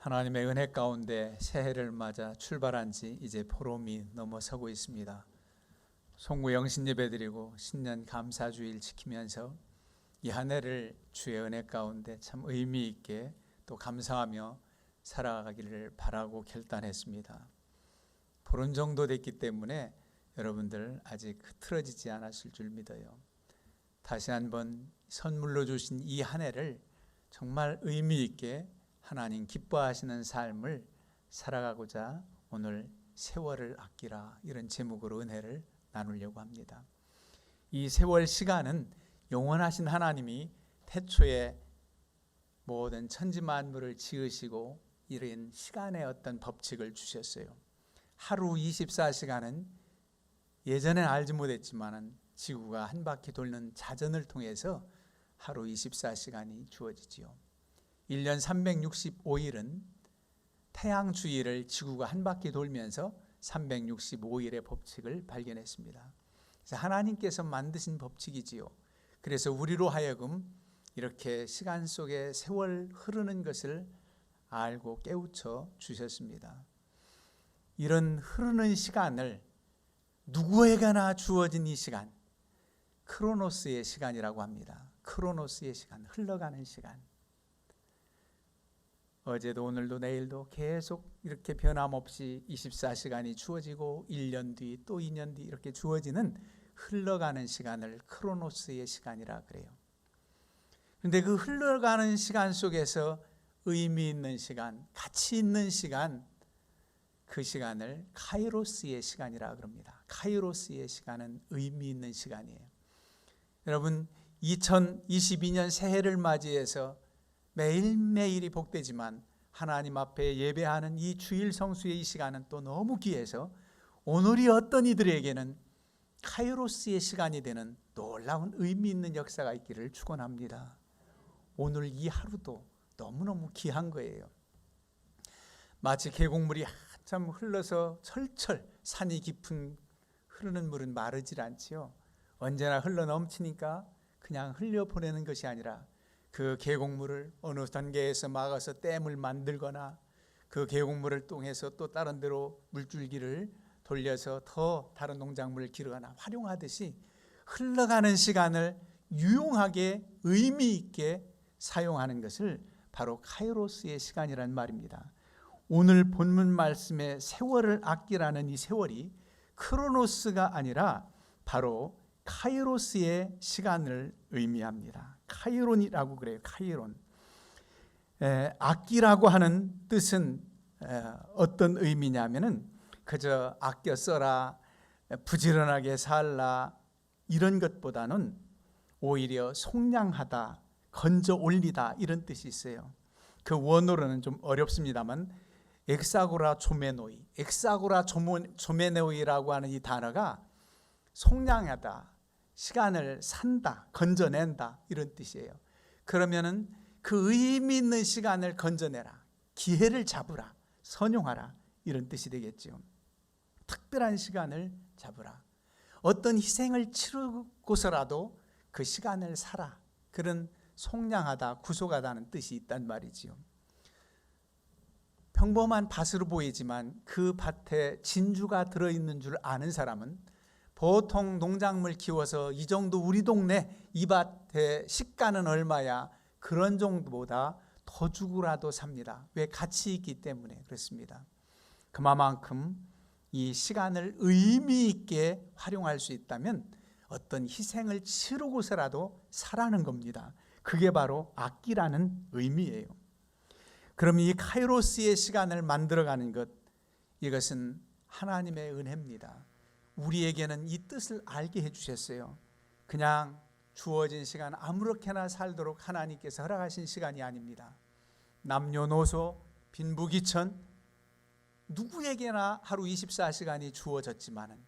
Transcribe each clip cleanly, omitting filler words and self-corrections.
하나님의 은혜 가운데 새해를 맞아 출발한 지 이제 보름이 넘어서고 있습니다. 송구 영신 예배드리고 신년 감사주일 지키면서 이 한 해를 주의 은혜 가운데 참 의미 있게 또 감사하며 살아가기를 바라고 결단했습니다. 보름 정도 됐기 때문에 여러분들 아직 흐트러지지 않았을 줄 믿어요. 다시 한번 선물로 주신 이 한 해를 정말 의미 있게 하나님 기뻐하시는 삶을 살아가고자 오늘 세월을 아끼라 이런 제목으로 은혜를 나누려고 합니다. 이 세월 시간은 영원하신 하나님이 태초에 모든 천지만물을 지으시고 이런 시간의 어떤 법칙을 주셨어요. 하루 24시간은 예전엔 알지 못했지만 지구가 한 바퀴 돌는 자전을 통해서 하루 24시간이 주어지지요. 1년 365일은 태양 주위를 지구가 한 바퀴 돌면서 365일의 법칙을 발견했습니다. 그래서 하나님께서 만드신 법칙이지요. 그래서 우리로 하여금 이렇게 시간 속에 세월 흐르는 것을 알고 깨우쳐 주셨습니다. 이런 흐르는 시간을 누구에게나 주어진 이 시간, 크로노스의 시간이라고 합니다. 크로노스의 시간, 흘러가는 시간. 어제도 오늘도 내일도 계속 이렇게 변함없이 24시간이 주어지고 1년 뒤 또 2년 뒤 이렇게 주어지는 흘러가는 시간을 크로노스의 시간이라 그래요. 그런데 그 흘러가는 시간 속에서 의미 있는 시간, 가치 있는 시간, 그 시간을 카이로스의 시간이라 그럽니다. 카이로스의 시간은 의미 있는 시간이에요. 여러분 2022년 새해를 맞이해서 매일매일이 복되지만 하나님 앞에 예배하는 이 주일 성수의 이 시간은 또 너무 귀해서 오늘이 어떤 이들에게는 카이로스의 시간이 되는 놀라운 의미 있는 역사가 있기를 축원합니다. 오늘 이 하루도 너무너무 귀한 거예요. 마치 계곡물이 한참 흘러서 철철 산이 깊은 흐르는 물은 마르질 않지요. 언제나 흘러 넘치니까 그냥 흘려보내는 것이 아니라 그 계곡물을 어느 단계에서 막아서 댐을 만들거나 그 계곡물을 통해서 또 다른 데로 물줄기를 돌려서 더 다른 농작물을 기르거나 활용하듯이 흘러가는 시간을 유용하게 의미 있게 사용하는 것을 바로 카이로스의 시간이란 말입니다. 오늘 본문 말씀의 세월을 아끼라는 이 세월이 크로노스가 아니라 바로 카이로스의 시간을 의미합니다. 카이론이라고 그래요. 카이론. 아끼라고 하는 뜻은 어떤 의미냐면은 그저 아껴 써라, 부지런하게 살라 이런 것보다는 오히려 속량하다, 건져 올리다 이런 뜻이 있어요. 그 원어로는 좀 어렵습니다만 엑사고라 조메노이, 엑사고라 조메노이라고 하는 이 단어가 속량하다, 시간을 산다, 건져낸다 이런 뜻이에요. 그러면은 그 의미 있는 시간을 건져내라, 기회를 잡으라, 선용하라 이런 뜻이 되겠죠. 특별한 시간을 잡으라, 어떤 희생을 치르고서라도 그 시간을 살아, 그런 속량하다, 구속하다는 뜻이 있단 말이지요. 평범한 밭으로 보이지만 그 밭에 진주가 들어있는 줄 아는 사람은 보통 농작물 키워서 이 정도 우리 동네 이 밭의 시가는 얼마야, 그런 정도보다 더 주고라도 삽니다. 왜? 가치 있기 때문에 그렇습니다. 그만큼 이 시간을 의미 있게 활용할 수 있다면 어떤 희생을 치르고서라도 사라는 겁니다. 그게 바로 아끼라는 의미예요. 그럼 이 카이로스의 시간을 만들어가는 것, 이것은 하나님의 은혜입니다. 우리에게는 이 뜻을 알게 해주셨어요. 그냥 주어진 시간 아무렇게나 살도록 하나님께서 허락하신 시간이 아닙니다. 남녀노소, 빈부귀천 누구에게나 하루 24시간이 주어졌지만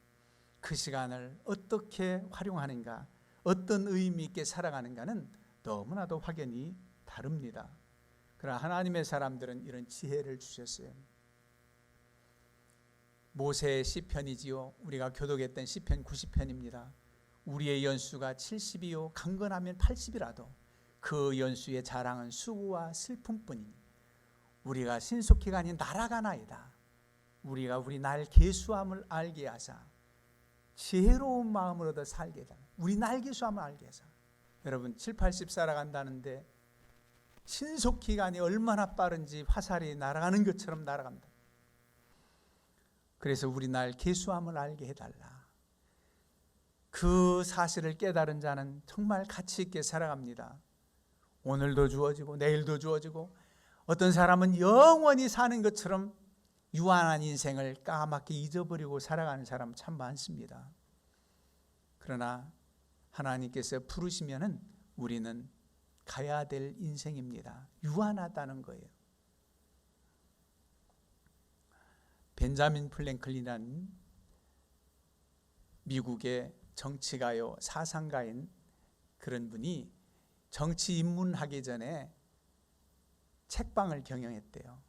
그 시간을 어떻게 활용하는가, 어떤 의미 있게 살아가는가는 너무나도 확연히 다릅니다. 그러나 하나님의 사람들은 이런 지혜를 주셨어요. 모세의 시편이지요. 우리가 교독했던 시편 90편입니다. 우리의 연수가 70이요 강건하면 80이라도 그 연수의 자랑은 수고와 슬픔뿐이니 우리가 신속히가니 날아가나이다. 우리가 우리 날 계수함을 알게 하사 지혜로운 마음을 얻어 살게 해달라. 우리 날 계수함을 알게 하사. 여러분 7, 80 살아간다는데 신속히간이 얼마나 빠른지 화살이 날아가는 것처럼 날아갑니다. 그래서 우리 날 계수함을 알게 해달라. 그 사실을 깨달은 자는 정말 가치 있게 살아갑니다. 오늘도 주어지고 내일도 주어지고, 어떤 사람은 영원히 사는 것처럼 유한한 인생을 까맣게 잊어버리고 살아가는 사람 참 많습니다. 그러나 하나님께서 부르시면은 우리는 가야 될 인생입니다. 유한하다는 거예요. 벤자민 프랭클린이라는 미국의 정치가요, 사상가인 그런 분이 정치 입문하기 전에 책방을 경영했대요.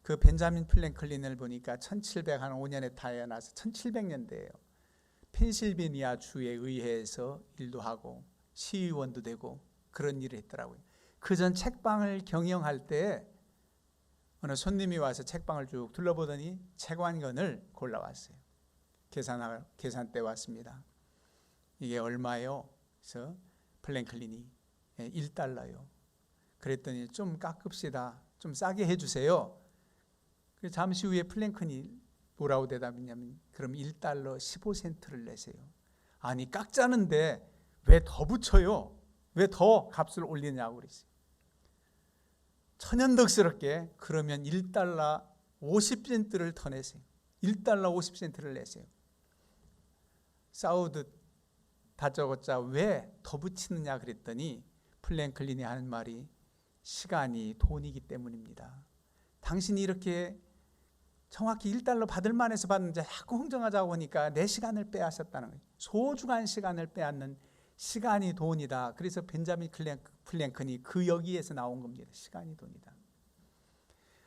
그 벤자민 프랭클린을 보니까 1705년에 태어나서 1700년대예요. 펜실베니아 주의 의회에서 일도 하고 시의원도 되고 그런 일을 했더라고요. 그 전 책방을 경영할 때 어느 손님이 와서 책방을 쭉 둘러보더니 책 한 권을 골라왔어요. 계산대 왔습니다. 이게 얼마요? 그래서 플랭클린이 1달러요. 그랬더니 좀 깎읍시다. 좀 싸게 해주세요. 잠시 후에 플랭클린이 뭐라고 대답했냐면 그럼 1달러 15센트를 내세요. 아니 깎자는데 왜 더 붙여요? 왜 더 값을 올리냐고 그랬어요. 천연덕스럽게 그러면 1달러 50센트를 더 내세요. 1달러 50센트를 내세요. 싸우듯 다짜고짜 왜 더 붙이느냐 그랬더니 플랭클린이 하는 말이 시간이 돈이기 때문입니다. 당신이 이렇게 정확히 1달러 받을 만해서 받는데 자꾸 흥정하자고 하니까 내 시간을 빼앗았다는 거예요. 소중한 시간을 빼앗는 시간이 돈이다. 그래서 벤자민 플랭클린이 그 여기에서 나온 겁니다. 시간이 돈이다.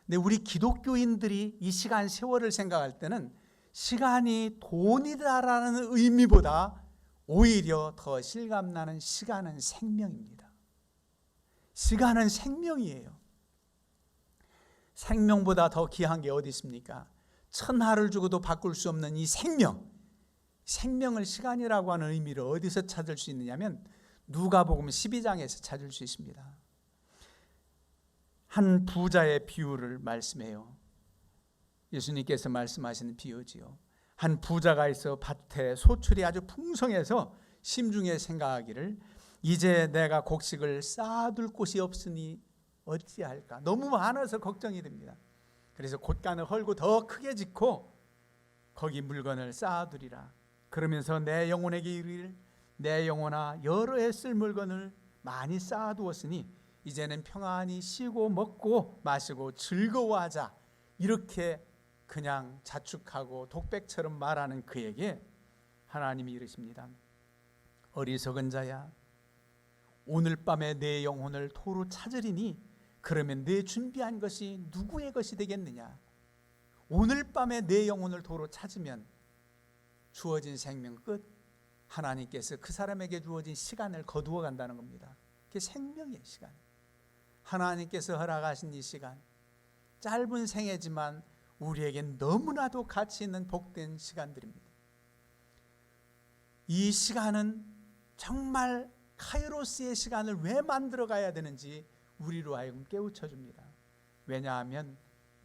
근데 우리 기독교인들이 이 시간 세월을 생각할 때는 시간이 돈이다라는 의미보다 오히려 더 실감나는 시간은 생명입니다. 시간은 생명이에요. 생명보다 더 귀한 게 어디 있습니까? 천하를 주고도 바꿀 수 없는 이 생명을 시간이라고 하는 의미를 어디서 찾을 수 있느냐면 누가복음 12장에서 찾을 수 있습니다. 한 부자의 비유를 말씀해요. 예수님께서 말씀하시는 비유지요. 한 부자가 있어 밭에 소출이 아주 풍성해서 심중에 생각하기를 이제 내가 곡식을 쌓아둘 곳이 없으니 어찌할까. 너무 많아서 걱정이 됩니다. 그래서 곳간을 헐고 더 크게 짓고 거기 물건을 쌓아두리라. 그러면서 내 영혼에게 이르기를 내 영혼아 여러 해 쓸 물건을 많이 쌓아두었으니 이제는 평안히 쉬고 먹고 마시고 즐거워하자. 이렇게 그냥 자축하고 독백처럼 말하는 그에게 하나님이 이르십니다. 어리석은 자야, 오늘 밤에 내 영혼을 도로 찾으리니 그러면 내 준비한 것이 누구의 것이 되겠느냐. 오늘 밤에 내 영혼을 도로 찾으면 주어진 생명 끝. 하나님께서 그 사람에게 주어진 시간을 거두어 간다는 겁니다. 그게 생명의 시간. 하나님께서 허락하신 이 시간, 짧은 생애지만 우리에겐 너무나도 가치 있는 복된 시간들입니다. 이 시간은 정말 카이로스의 시간을 왜 만들어 가야 되는지 우리로 하여금 깨우쳐 줍니다. 왜냐하면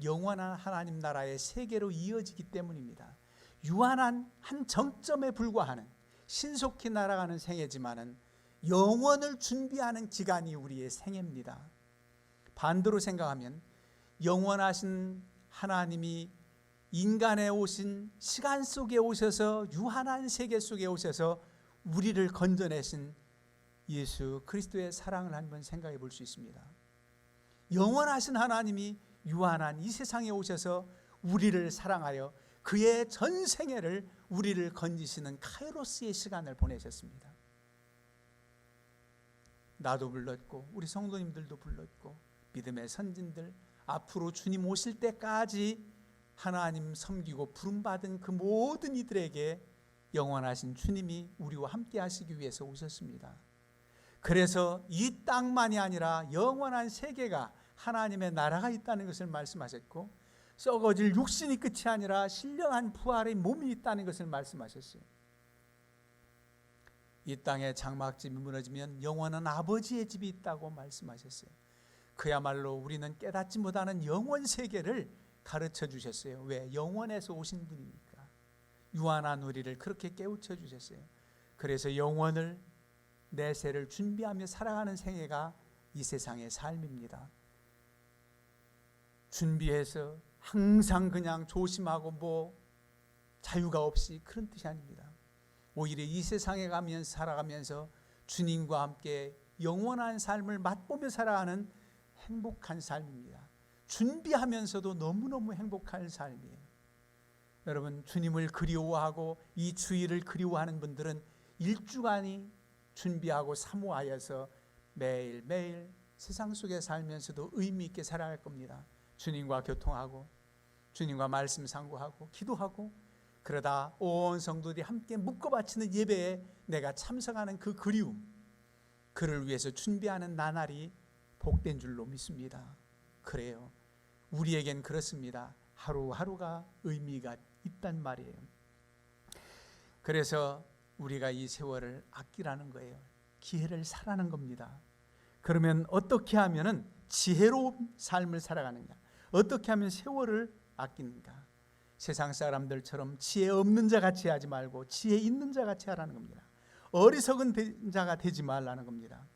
영원한 하나님 나라의 세계로 이어지기 때문입니다. 유한한 한 정점에 불과하는 신속히 날아가는 생애지만은 영원을 준비하는 기간이 우리의 생애입니다. 반대로 생각하면 영원하신 하나님이 인간에 오신 시간 속에 오셔서 유한한 세계 속에 오셔서 우리를 건져내신 예수 그리스도의 사랑을 한번 생각해 볼 수 있습니다. 영원하신 하나님이 유한한 이 세상에 오셔서 우리를 사랑하여 그의 전 생애를 우리를 건지시는 카이로스의 시간을 보내셨습니다. 나도 불렀고 우리 성도님들도 불렀고 믿음의 선진들, 앞으로 주님 오실 때까지 하나님 섬기고 부름받은 그 모든 이들에게 영원하신 주님이 우리와 함께 하시기 위해서 오셨습니다. 그래서 이 땅만이 아니라 영원한 세계가 하나님의 나라가 있다는 것을 말씀하셨고, 썩어질 육신이 끝이 아니라 신령한 부활의 몸이 있다는 것을 말씀하셨어요. 이 땅에 장막집이 무너지면 영원한 아버지의 집이 있다고 말씀하셨어요. 그야말로 우리는 깨닫지 못하는 영원 세계를 가르쳐 주셨어요. 왜? 영원에서 오신 분이니까. 유한한 우리를 그렇게 깨우쳐 주셨어요. 그래서 영원을, 내세를 준비하며 살아가는 생애가 이 세상의 삶입니다. 준비해서 항상 그냥 조심하고 자유가 없이, 그런 뜻이 아닙니다. 오히려 이 세상에 가면서 살아가면서 주님과 함께 영원한 삶을 맛보며 살아가는 행복한 삶입니다. 준비하면서도 너무너무 행복한 삶이에요. 여러분, 주님을 그리워하고 이 주일을 그리워하는 분들은 일주간이 준비하고 사모하여서 매일매일 세상 속에 살면서도 의미 있게 살아갈 겁니다. 주님과 교통하고, 주님과 말씀 상고하고, 기도하고, 그러다 온 성도들이 함께 묶어 바치는 예배에 내가 참석하는 그 그리움, 그를 위해서 준비하는 나날이 복된 줄로 믿습니다. 그래요. 우리에겐 그렇습니다. 하루하루가 의미가 있단 말이에요. 그래서 우리가 이 세월을 아끼라는 거예요. 기회를 살아는 겁니다. 그러면 어떻게 하면 지혜로운 삶을 살아가는가? 어떻게 하면 세월을 아끼는가? 세상 사람들처럼 지혜 없는 자 같이 하지 말고 지혜 있는 자 같이 하라는 겁니다. 어리석은 자가 되지 말라는 겁니다.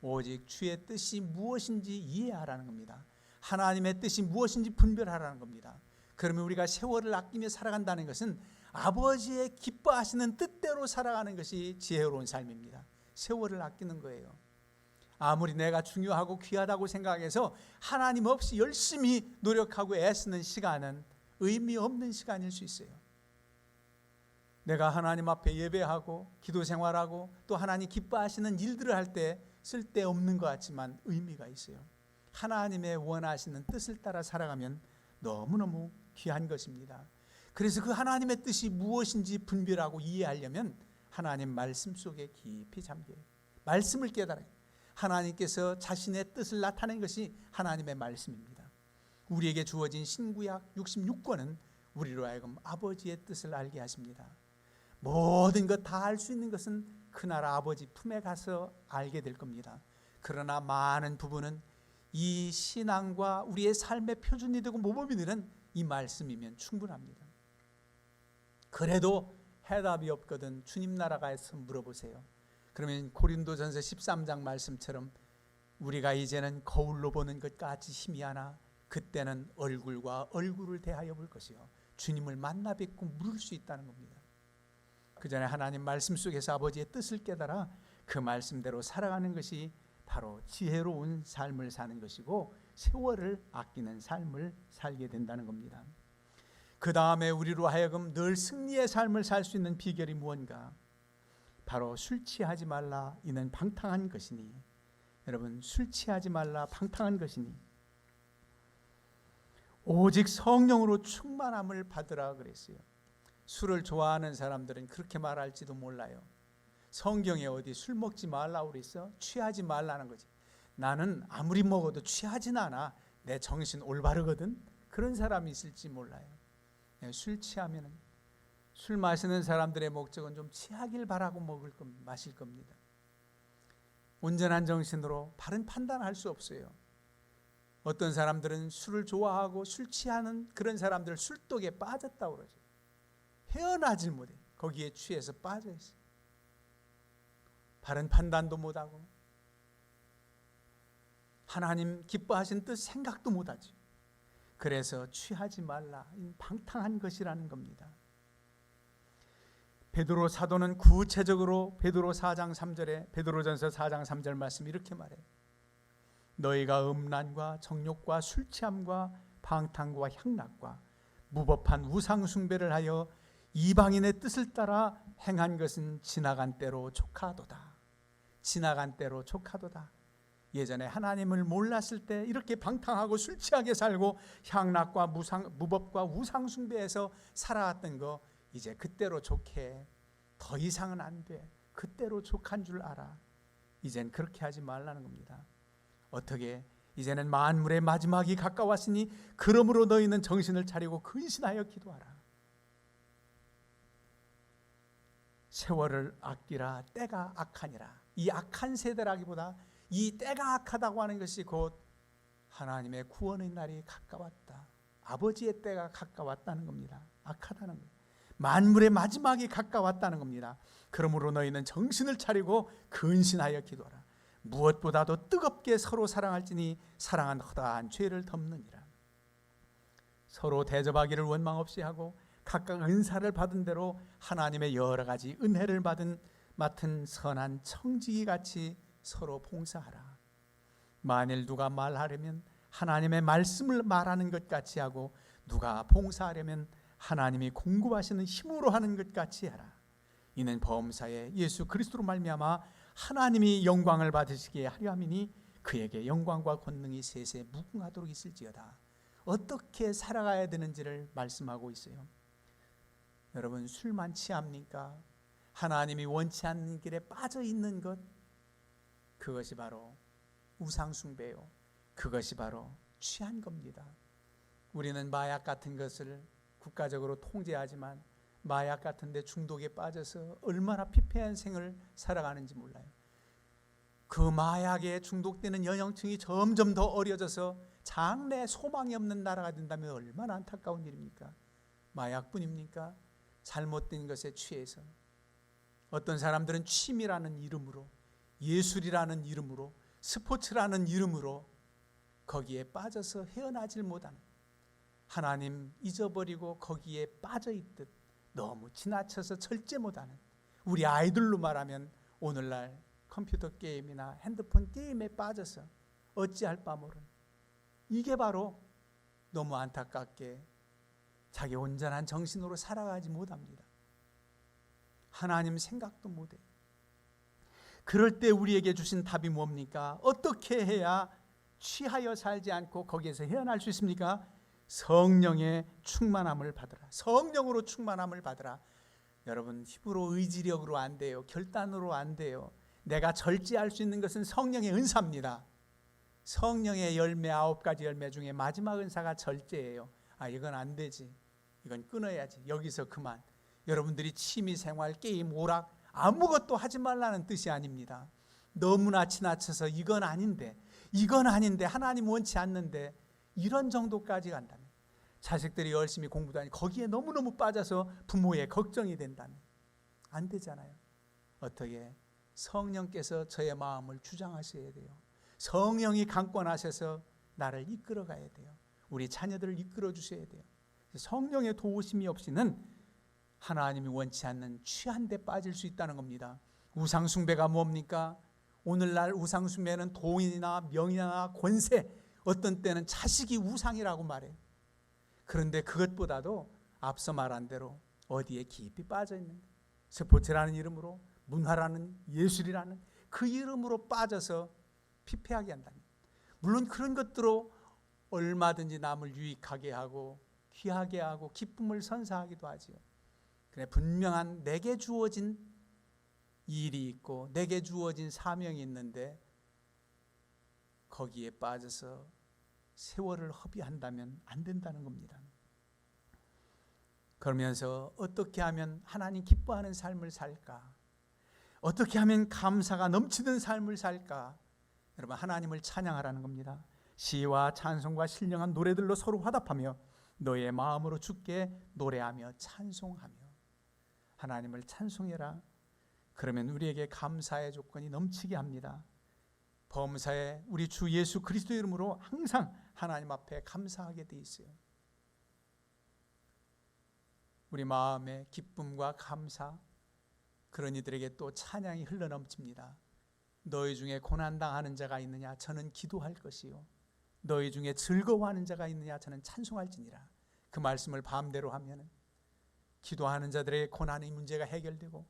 오직 주의 뜻이 무엇인지 이해하라는 겁니다. 하나님의 뜻이 무엇인지 분별하라는 겁니다. 그러면 우리가 세월을 아끼며 살아간다는 것은 아버지의 기뻐하시는 뜻대로 살아가는 것이 지혜로운 삶입니다. 세월을 아끼는 거예요. 아무리 내가 중요하고 귀하다고 생각해서 하나님 없이 열심히 노력하고 애쓰는 시간은 의미 없는 시간일 수 있어요. 내가 하나님 앞에 예배하고 기도 생활하고 또 하나님 기뻐하시는 일들을 할 때 쓸데없는 것 같지만 의미가 있어요. 하나님의 원하시는 뜻을 따라 살아가면 너무너무 귀한 것입니다. 그래서 그 하나님의 뜻이 무엇인지 분별하고 이해하려면 하나님 말씀 속에 깊이 잠겨요. 말씀을 깨달아요. 하나님께서 자신의 뜻을 나타낸 것이 하나님의 말씀입니다. 우리에게 주어진 신구약 66권은 우리로 하여금 아버지의 뜻을 알게 하십니다. 모든 것 다 알 수 있는 것은 그날 아버지 품에 가서 알게 될 겁니다. 그러나 많은 부분은 이 신앙과 우리의 삶의 표준이 되고 모범이 되는 이 말씀이면 충분합니다. 그래도 해답이 없거든 주님 나라가에서 물어보세요. 그러면 고린도전서 13장 말씀처럼 우리가 이제는 거울로 보는 것까지 희미하나 그때는 얼굴과 얼굴을 대하여 볼 것이요 주님을 만나 뵙고 물을 수 있다는 겁니다. 그 전에 하나님 말씀 속에서 아버지의 뜻을 깨달아 그 말씀대로 살아가는 것이 바로 지혜로운 삶을 사는 것이고 세월을 아끼는 삶을 살게 된다는 겁니다. 그 다음에 우리로 하여금 늘 승리의 삶을 살 수 있는 비결이 무언가? 바로 술 취하지 말라 이는 방탕한 것이니. 여러분, 술 취하지 말라 방탕한 것이니 오직 성령으로 충만함을 받으라 그랬어요. 술을 좋아하는 사람들은 그렇게 말할지도 몰라요. 성경에 어디 술 먹지 말라고 그랬어? 취하지 말라는 거지. 나는 아무리 먹어도 취하진 않아. 내 정신 올바르거든. 그런 사람이 있을지 몰라요. 술 취하면 술 마시는 사람들의 목적은 좀 취하길 바라고 마실 겁니다. 온전한 정신으로 바른 판단할 수 없어요. 어떤 사람들은 술을 좋아하고 술 취하는 그런 사람들 술독에 빠졌다고 그러죠. 헤어나질 못해. 거기에 취해서 빠져 있어요. 바른 판단도 못하고 하나님 기뻐하신 뜻 생각도 못하죠. 그래서 취하지 말라. 방탕한 것이라는 겁니다. 베드로 사도는 구체적으로 베드로 4장 3절에 베드로전서 4장 3절 말씀 이렇게 말해요. 너희가 음란과 정욕과 술 취함과 방탕과 향락과 무법한 우상 숭배를 하여 이방인의 뜻을 따라 행한 것은 지나간 때로 족하도다. 지나간 때로 족하도다. 예전에 하나님을 몰랐을 때 이렇게 방탕하고 술 취하게 살고 향락과 무법과 우상 숭배에서 살아왔던 거 이제 그때로 족해. 더 이상은 안 돼. 그때로 족한 줄 알아. 이젠 그렇게 하지 말라는 겁니다. 어떻게 이제는 만물의 마지막이 가까웠으니 그러므로 너희는 정신을 차리고 근신하여 기도하라. 세월을 아끼라. 때가 악하니라. 이 악한 세대라기보다 이 때가 악하다고 하는 것이 곧 하나님의 구원의 날이 가까웠다. 아버지의 때가 가까웠다는 겁니다. 악하다는 거예요. 만물의 마지막이 가까웠다는 겁니다. 그러므로 너희는 정신을 차리고 근신하여 기도하라. 무엇보다도 뜨겁게 서로 사랑할지니 사랑은 허다한 죄를 덮느니라. 서로 대접하기를 원망 없이 하고 각각 은사를 받은 대로 하나님의 여러 가지 은혜를 맡은 선한 청지기 같이 서로 봉사하라. 만일 누가 말하려면 하나님의 말씀을 말하는 것 같이 하고 누가 봉사하려면 하나님이 공급하시는 힘으로 하는 것 같이 하라. 이는 범사에 예수 그리스도로 말미암아 하나님이 영광을 받으시기에 하려 함이니 그에게 영광과 권능이 세세 무궁하도록 있을지어다. 어떻게 살아가야 되는지를 말씀하고 있어요. 여러분, 술만 취합니까? 하나님이 원치 않는 길에 빠져 있는 것, 그것이 바로 우상숭배요. 그것이 바로 취한 겁니다. 우리는 마약 같은 것을 국가적으로 통제하지만 마약 같은 데 중독에 빠져서 얼마나 피폐한 생을 살아가는지 몰라요. 그 마약에 중독되는 연령층이 점점 더 어려져서 장래 소망이 없는 나라가 된다면 얼마나 안타까운 일입니까? 마약뿐입니까? 잘못된 것에 취해서 어떤 사람들은 취미라는 이름으로, 예술이라는 이름으로, 스포츠라는 이름으로 거기에 빠져서 헤어나질 못하는, 하나님 잊어버리고 거기에 빠져있듯 너무 지나쳐서 절제 못하는, 우리 아이들로 말하면 오늘날 컴퓨터 게임이나 핸드폰 게임에 빠져서 어찌할 바 모르는, 이게 바로 너무 안타깝게 자기 온전한 정신으로 살아가지 못합니다. 하나님 생각도 못해요. 그럴 때 우리에게 주신 답이 뭡니까? 어떻게 해야 취하여 살지 않고 거기에서 헤어날 수 있습니까? 성령의 충만함을 받으라. 성령으로 충만함을 받으라. 여러분, 힘으로 의지력으로 안 돼요. 결단으로 안 돼요. 내가 절제할 수 있는 것은 성령의 은사입니다. 성령의 열매 9가지 열매 중에 마지막 은사가 절제예요. 이건 안 되지. 이건 끊어야지. 여기서 그만. 여러분들이 취미생활, 게임, 오락 아무것도 하지 말라는 뜻이 아닙니다. 너무나 지나쳐서 이건 아닌데 하나님 원치 않는데 이런 정도까지 간다면, 자식들이 열심히 공부도 하니 거기에 너무너무 빠져서 부모의 걱정이 된다면 안 되잖아요. 어떻게? 성령께서 저의 마음을 주장하셔야 돼요. 성령이 강권하셔서 나를 이끌어 가야 돼요. 우리 자녀들을 이끌어 주셔야 돼요. 성령의 도우심이 없이는 하나님이 원치 않는 취한 데 빠질 수 있다는 겁니다. 우상숭배가 뭡니까? 오늘날 우상숭배는 돈이나 명예나 권세, 어떤 때는 자식이 우상이라고 말해요. 그런데 그것보다도 앞서 말한 대로 어디에 깊이 빠져 있는, 스포츠라는 이름으로, 문화라는, 예술이라는 그 이름으로 빠져서 피폐하게 한다면, 물론 그런 것들로 얼마든지 남을 유익하게 하고 귀하게 하고 기쁨을 선사하기도 하지요. 그래, 분명한 내게 주어진 일이 있고 내게 주어진 사명이 있는데 거기에 빠져서 세월을 허비한다면 안 된다는 겁니다. 그러면서 어떻게 하면 하나님 기뻐하는 삶을 살까? 어떻게 하면 감사가 넘치는 삶을 살까? 여러분, 하나님을 찬양하라는 겁니다. 시와 찬송과 신령한 노래들로 서로 화답하며 너의 마음으로 주께 노래하며 찬송하며. 하나님을 찬송해라. 그러면 우리에게 감사의 조건이 넘치게 합니다. 범사에 우리 주 예수 그리스도 이름으로 항상 하나님 앞에 감사하게 돼 있어요. 우리 마음의 기쁨과 감사, 그런 이들에게 또 찬양이 흘러넘칩니다. 너희 중에 고난당하는 자가 있느냐? 저는 기도할 것이요. 너희 중에 즐거워하는 자가 있느냐? 저는 찬송할지니라. 그 말씀을 밤대로 하면 기도하는 자들의 고난의 문제가 해결되고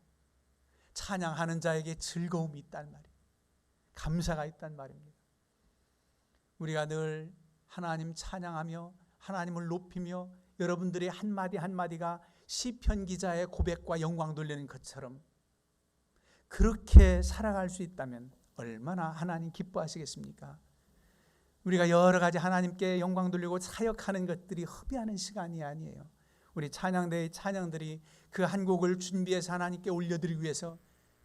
찬양하는 자에게 즐거움이 있단 말이에요. 감사가 있단 말입니다. 우리가 늘 하나님 찬양하며 하나님을 높이며 여러분들의 한마디 한마디가 시편 기자의 고백과 영광 돌리는 것처럼 그렇게 살아갈 수 있다면 얼마나 하나님 기뻐하시겠습니까? 우리가 여러 가지 하나님께 영광 돌리고 사역하는 것들이 허비하는 시간이 아니에요. 우리 찬양대의 찬양들이 그 한 곡을 준비해서 하나님께 올려드리기 위해서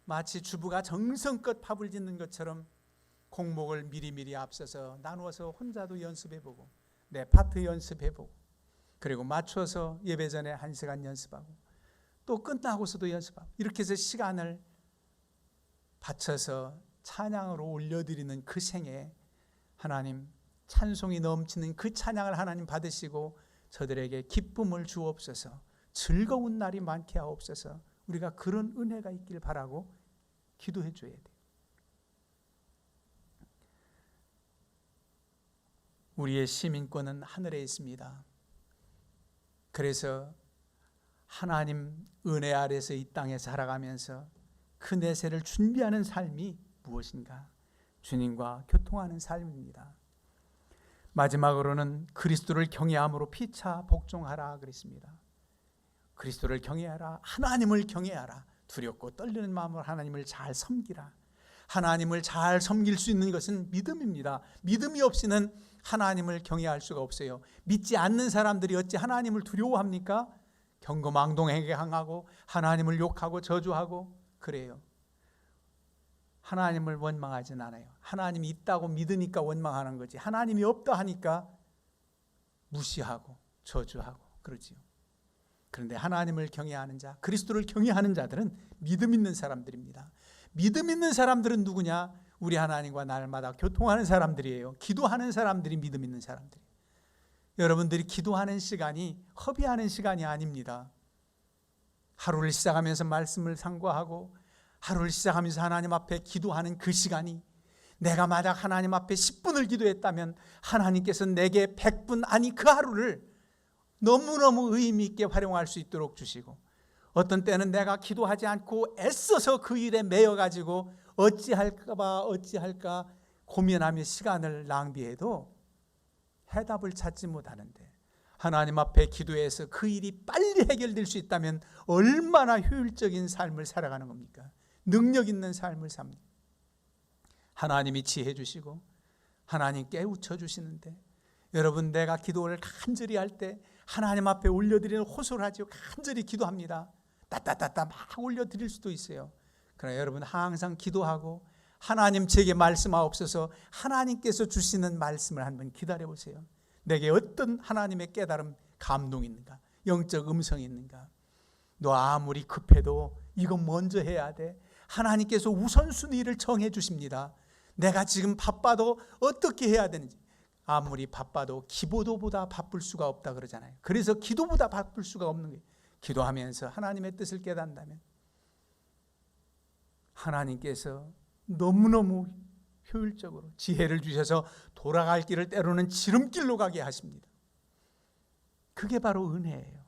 마치 주부가 정성껏 밥을 짓는 것처럼 곡목을 미리미리 앞서서 나누어서 혼자도 연습해보고 내 파트 연습해보고 그리고 맞춰서 예배 전에 1시간 연습하고 또 끝나고서도 연습하고 이렇게 해서 시간을 바쳐서 찬양으로 올려드리는 그 생에 하나님 찬송이 넘치는 그 찬양을 하나님 받으시고 저들에게 기쁨을 주옵소서, 즐거운 날이 많게 하옵소서. 우리가 그런 은혜가 있길 바라고 기도해 줘야 돼요. 우리의 시민권은 하늘에 있습니다. 그래서 하나님 은혜 아래서 이 땅에 살아가면서 그 내세를 준비하는 삶이 무엇인가? 주님과 교통하는 삶입니다. 마지막으로는 그리스도를 경외함으로 피차 복종하라 그랬습니다. 그리스도를 경외하라, 하나님을 경외하라. 두렵고 떨리는 마음으로 하나님을 잘 섬기라. 하나님을 잘 섬길 수 있는 것은 믿음입니다. 믿음이 없이는 하나님을 경외할 수가 없어요. 믿지 않는 사람들이 어찌 하나님을 두려워합니까? 경거망동하게 행하고 하나님을 욕하고 저주하고 그래요. 하나님을 원망하진 않아요. 하나님이 있다고 믿으니까 원망하는 거지, 하나님이 없다 하니까 무시하고 저주하고 그러지요. 그런데 하나님을 경외하는 자, 그리스도를 경외하는 자들은 믿음 있는 사람들입니다. 믿음 있는 사람들은 누구냐? 우리 하나님과 날마다 교통하는 사람들이에요. 기도하는 사람들이 믿음 있는 사람들이에요. 여러분들이 기도하는 시간이 허비하는 시간이 아닙니다. 하루를 시작하면서 말씀을 상고하고 하루를 시작하면서 하나님 앞에 기도하는 그 시간이, 내가 만약 하나님 앞에 10분을 기도했다면 하나님께서 내게 100분, 아니 그 하루를 너무너무 의미 있게 활용할 수 있도록 주시고, 어떤 때는 내가 기도하지 않고 애써서 그 일에 매여가지고 어찌할까 고민하며 시간을 낭비해도 해답을 찾지 못하는데, 하나님 앞에 기도해서 그 일이 빨리 해결될 수 있다면 얼마나 효율적인 삶을 살아가는 겁니까? 능력 있는 삶을 삽니다. 하나님이 지혜 주시고 하나님 깨우쳐 주시는데, 여러분 내가 기도를 간절히 할 때 하나님 앞에 올려드리는 호소를 하죠. 간절히 기도합니다. 따따따따 막 올려드릴 수도 있어요. 그러나 여러분 항상 기도하고 하나님 제게 말씀하옵소서, 하나님께서 주시는 말씀을 한번 기다려보세요. 내게 어떤 하나님의 깨달음, 감동이 있는가, 영적 음성이 있는가. 너 아무리 급해도 이거 먼저 해야 돼. 하나님께서 우선순위를 정해 주십니다. 내가 지금 바빠도 어떻게 해야 되는지, 아무리 바빠도 기도보다 바쁠 수가 없다 그러잖아요. 그래서 기도보다 바쁠 수가 없는 거예요. 기도하면서 하나님의 뜻을 깨닫는다면 하나님께서 너무너무 효율적으로 지혜를 주셔서 돌아갈 길을 때로는 지름길로 가게 하십니다. 그게 바로 은혜예요.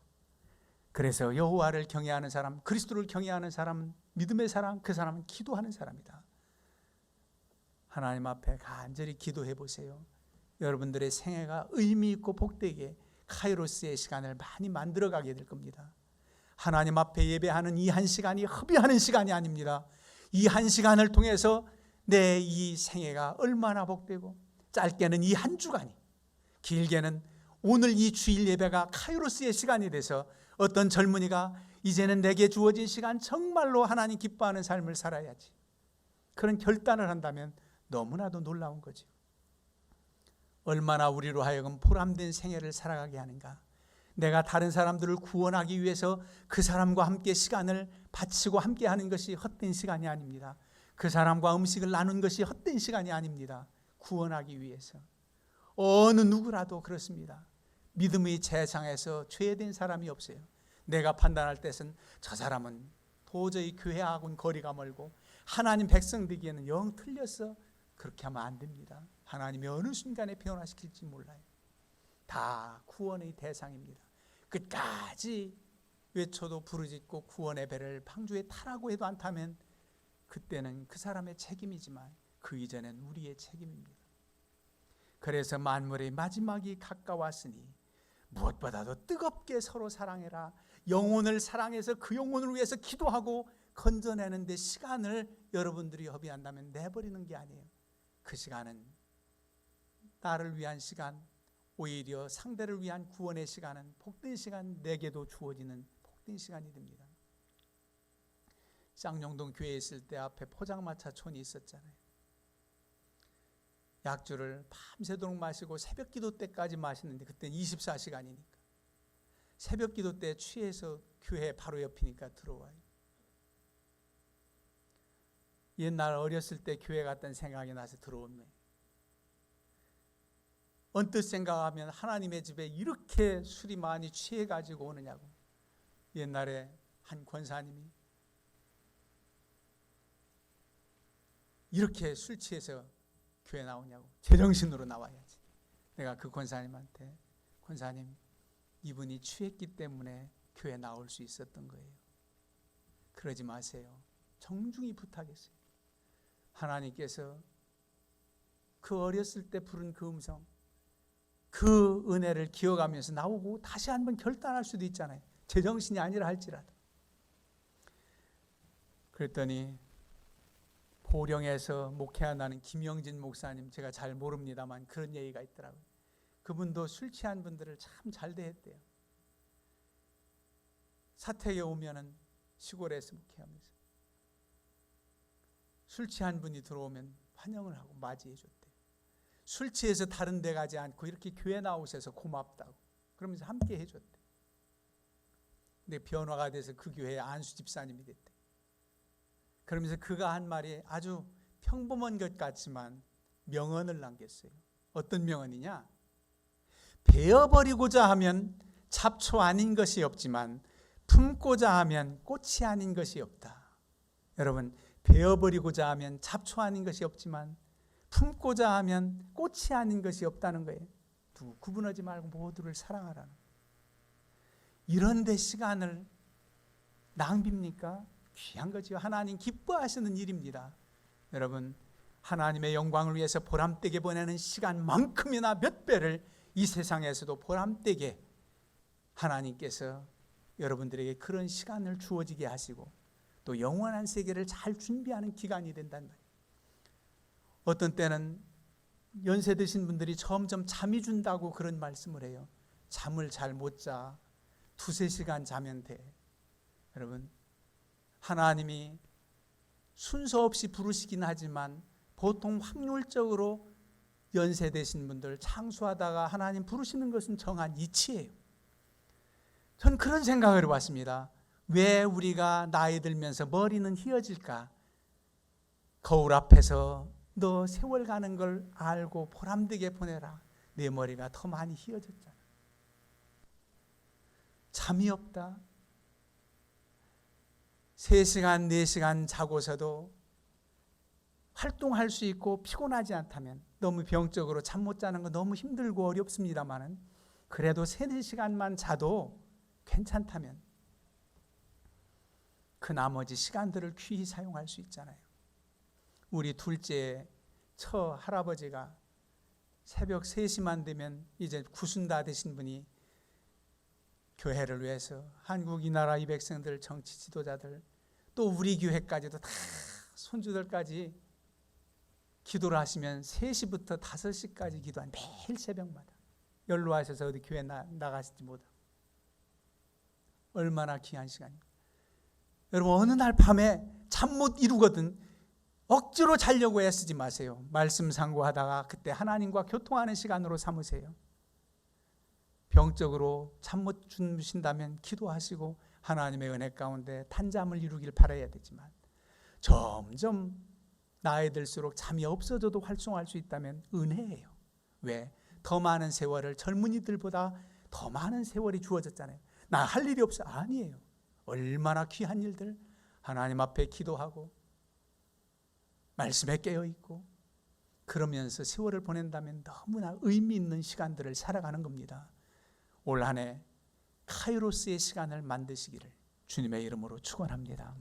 그래서 여호와를 경외하는 사람, 그리스도를 경외하는 사람은 믿음의 사람, 그 사람은 기도하는 사람이다. 하나님 앞에 간절히 기도해 보세요. 여러분들의 생애가 의미 있고 복되게 카이로스의 시간을 많이 만들어가게 될 겁니다. 하나님 앞에 예배하는 이 한 시간이 허비하는 시간이 아닙니다. 이 한 시간을 통해서 내 이 생애가 얼마나 복되고, 짧게는 이 한 주간이, 길게는 오늘 이 주일 예배가 카이로스의 시간이 돼서 어떤 젊은이가 이제는 내게 주어진 시간 정말로 하나님 기뻐하는 삶을 살아야지, 그런 결단을 한다면 너무나도 놀라운 거죠. 얼마나 우리로 하여금 보람된 생애를 살아가게 하는가. 내가 다른 사람들을 구원하기 위해서 그 사람과 함께 시간을 바치고 함께 하는 것이 헛된 시간이 아닙니다. 그 사람과 음식을 나눈 것이 헛된 시간이 아닙니다. 구원하기 위해서. 어느 누구라도 그렇습니다. 믿음의 세상에서 죄된 사람이 없어요. 내가 판단할 때는 저 사람은 도저히 교회하고는 거리가 멀고 하나님 백성 되기에는 영 틀렸어, 그렇게 하면 안 됩니다. 하나님이 어느 순간에 변화시킬지 몰라요. 다 구원의 대상입니다. 끝까지 외쳐도 부르짖고 구원의 배를 방주에 타라고 해도 안 타면 그때는 그 사람의 책임이지만 그 이전엔 우리의 책임입니다. 그래서 만물의 마지막이 가까웠으니 무엇보다도 뜨겁게 서로 사랑해라. 영혼을 사랑해서 그 영혼을 위해서 기도하고 건져내는 데 시간을 여러분들이 허비한다면 내버리는 게 아니에요. 그 시간은 나를 위한 시간, 오히려 상대를 위한 구원의 시간은 복된 시간, 내게도 주어지는 복된 시간이 됩니다. 쌍용동 교회에 있을 때 앞에 포장마차촌이 있었잖아요. 약주를 밤새도록 마시고 새벽 기도 때까지 마시는데 그때는 24시간이니까 새벽 기도 때 취해서 교회 바로 옆이니까 들어와요. 옛날 어렸을 때 교회 갔던 생각이 나서 들어오네. 언뜻 생각하면 하나님의 집에 이렇게 술이 많이 취해가지고 오느냐고. 옛날에 한 권사님이 이렇게 술 취해서 교회 나오냐고. 제정신으로 나와야지. 내가 그 권사님한테, 권사님, 이분이 취했기 때문에 교회 나올 수 있었던 거예요. 그러지 마세요. 정중히 부탁했어요. 하나님께서 그 어렸을 때 부른 그 음성, 그 은혜를 기억하면서 나오고 다시 한번 결단할 수도 있잖아요. 제정신이 아니라 할지라도. 그랬더니 보령에서 목회한다는 김영진 목사님, 제가 잘 모릅니다만 그런 얘기가 있더라고요. 그분도 술 취한 분들을 참 잘 대했대요. 사택에 오면은 시골에서 목회하면서 술 취한 분이 들어오면 환영을 하고 맞이해 줬대요. 술 취해서 다른 데 가지 않고 이렇게 교회 나오셔서 고맙다고 그러면서 함께 해줬대요. 근데 변화가 돼서 그 교회에 안수 집사님이 됐대요. 그러면서 그가 한 말이 아주 평범한 것 같지만 명언을 남겼어요. 어떤 명언이냐? 베어버리고자 하면 잡초 아닌 것이 없지만 품고자 하면 꽃이 아닌 것이 없다. 여러분, 베어버리고자 하면 잡초 아닌 것이 없지만 품고자 하면 꽃이 아닌 것이 없다는 거예요. 구분하지 말고 모두를 사랑하라는 거예요. 이런 데 시간을 낭비입니까? 귀한 거죠. 하나님 기뻐하시는 일입니다. 여러분, 하나님의 영광을 위해서 보람되게 보내는 시간만큼이나 몇 배를 이 세상에서도 보람되게 하나님께서 여러분들에게 그런 시간을 주어지게 하시고 또 영원한 세계를 잘 준비하는 기간이 된단 말이에요. 어떤 때는 연세 드신 분들이 점점 잠이 준다고 그런 말씀을 해요. 잠을 잘 못 자. 2-3시간 자면 돼. 여러분, 하나님이 순서 없이 부르시긴 하지만 보통 확률적으로 연세 되신 분들 창수하다가 하나님 부르시는 것은 정한 이치예요. 전 그런 생각을 해봤습니다. 왜 우리가 나이 들면서 머리는 휘어질까? 거울 앞에서 너 세월 가는 걸 알고 보람되게 보내라. 내 머리가 더 많이 휘어졌잖아. 잠이 없다. 3시간, 4시간 자고서도 활동할 수 있고 피곤하지 않다면, 너무 병적으로 잠 못 자는 거 너무 힘들고 어렵습니다만은 그래도 3-4시간만 자도 괜찮다면 그 나머지 시간들을 귀히 사용할 수 있잖아요. 우리 둘째 처 할아버지가 새벽 3시만 되면 이제 구순 다 되신 분이 교회를 위해서 한국 이 나라 이 백성들, 정치 지도자들, 또 우리 교회까지도 다 손주들까지 기도를 하시면 3시부터 5시까지 기도한 매일 새벽마다 연로하셔서 어디 교회 나가시지 못하고 얼마나 귀한 시간입니까? 여러분, 어느 날 밤에 잠 못 이루거든 억지로 자려고 애쓰지 마세요. 말씀 상고하다가 그때 하나님과 교통하는 시간으로 삼으세요. 병적으로 잠 못 주무신다면 기도하시고 하나님의 은혜 가운데 탄잠을 이루길 바라야 되지만 점점 나이 들수록 잠이 없어져도 활성화할 수 있다면 은혜예요. 왜? 더 많은 세월을 젊은이들보다 더 많은 세월이 주어졌잖아요. 나 할 일이 없어. 아니에요. 얼마나 귀한 일들, 하나님 앞에 기도하고 말씀에 깨어있고 그러면서 세월을 보낸다면 너무나 의미 있는 시간들을 살아가는 겁니다. 올 한 해 카이로스의 시간을 만드시기를 주님의 이름으로 축원합니다.